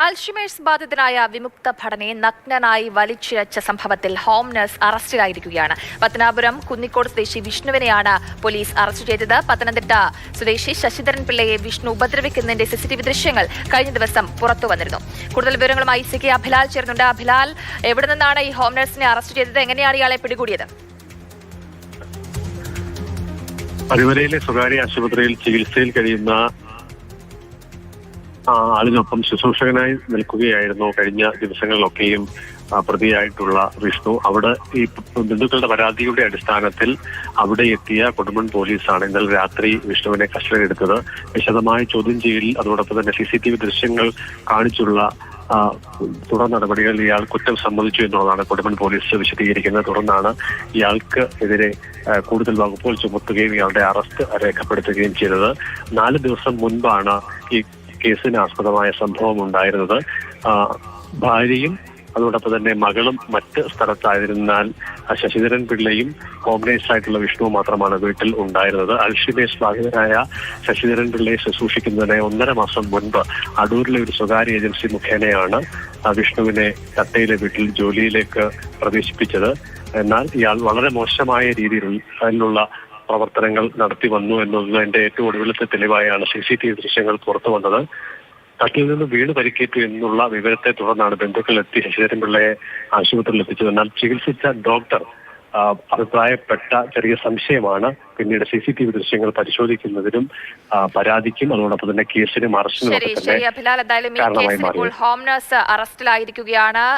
Alzheimer's ബാധിതനായ വിമുക്ത ഭടനെ നഗ്നനായി വലിച്ചിഴച്ച സംഭവത്തിൽ ഹോം നഴ്സ് അറസ്റ്റിലായിരിക്കുകയാണ്. പത്തനാപുരം കുന്നിക്കോട് സ്വദേശി വിഷ്ണുവിനെയാണ് പോലീസ് അറസ്റ്റ് ചെയ്തത്. പത്തനംതിട്ട സ്വദേശി ശശിധരൻ പിള്ളയെ വിഷ്ണു ഉപദ്രവിക്കുന്നതിന്റെ CCTV ദൃശ്യങ്ങൾ കഴിഞ്ഞ ദിവസം പുറത്തു വന്നിരുന്നു. കൂടുതൽ വിവരങ്ങളുമായി CK അഭിലാൽ ചേർന്നുണ്ട്. അഭിലാൽ, എവിടെ നിന്നാണ് ഈ ഹോം നഴ്സിനെ അറസ്റ്റ് ചെയ്തത്? എങ്ങനെയാണ് ഇയാളെ പിടികൂടിയത്? പരുമലയിലെ സ്വകാര്യ ആശുപത്രിയിൽ ചികിത്സയിൽ കഴിയുന്ന ആളിനൊപ്പം ശുശ്രൂഷകനായി നിൽക്കുകയായിരുന്നു കഴിഞ്ഞ ദിവസങ്ങളിലൊക്കെയും പ്രതിയായിട്ടുള്ള വിഷ്ണു. അവിടെ ഈ ബന്ധുക്കളുടെ പരാതിയുടെ അടിസ്ഥാനത്തിൽ അവിടെ എത്തിയ കൊടുമൺ പോലീസാണ് ഇന്നലെ രാത്രി വിഷ്ണുവിനെ കസ്റ്റഡിയിലെടുത്തത്. വിശദമായ ചോദ്യം ചെയ്യലിൽ അതോടൊപ്പം തന്നെ CCTV ദൃശ്യങ്ങൾ കാണിച്ചുള്ള തുടർ നടപടികളിൽ ഇയാൾ കുറ്റം സമ്മതിച്ചു എന്നുള്ളതാണ് കൊടുമൺ പോലീസ് വിശദീകരിക്കുന്നത്. തുടർന്നാണ് ഇയാൾക്ക് എതിരെ കൂടുതൽ വകുപ്പുകൾ ചുമത്തുകയും ഇയാളുടെ അറസ്റ്റ് രേഖപ്പെടുത്തുകയും ചെയ്തത്. 4 ദിവസം മുൻപാണ് ഈ കേസിന് ആസ്പദമായ സംഭവം ഉണ്ടായിരുന്നത്. ഭാര്യയും അതോടൊപ്പം തന്നെ മകളും മറ്റ് സ്ഥലത്തായതിനാൽ ശശിധരൻ പിള്ളയും ഹോം നേഴ്സായിട്ടുള്ള വിഷ്ണു മാത്രമാണ് വീട്ടിൽ ഉണ്ടായിരുന്നത്. അൽഷിമേഴ്സ് ബാധിതനായ ശശിധരൻ പിള്ളയെ ശുശ്രൂഷിക്കുന്നതിന് 1.5 മാസം മുൻപ് അടൂരിലെ ഒരു സ്വകാര്യ ഏജൻസി മുഖേനയാണ് വിഷ്ണുവിനെ തട്ടയിലെ വീട്ടിൽ ജോലിയിലേക്ക് പ്രവേശിപ്പിച്ചത്. എന്നാൽ ഇയാൾ വളരെ മോശമായ രീതിയിലുള്ള പ്രവർത്തനങ്ങൾ നടത്തി വന്നു എന്നതിന്റെ ഏറ്റവും ഒടുവിലത്തെ തെളിവായാണ് CCTV ദൃശ്യങ്ങൾ പുറത്തു വന്നത്. തട്ടിൽ നിന്ന് വീണ് പരിക്കേറ്റു എന്നുള്ള വിവരത്തെ തുടർന്നാണ് ബന്ധുക്കൾ എത്തി ശശിധരൻ പിള്ളയെ ആശുപത്രിയിൽ എത്തിച്ചത്. എന്നാൽ ചികിത്സിച്ച ഡോക്ടർ അഭിപ്രായപ്പെട്ട ചെറിയ സംശയമാണ് പിന്നീട് CCTV ദൃശ്യങ്ങൾ പരിശോധിക്കുന്നതിനും പരാതിക്കും അതോടൊപ്പം തന്നെ കേസിനും അറസ്റ്റിനും ഹോം നഴ്സ് അറസ്റ്റിലായിരിക്കുകയാണ്.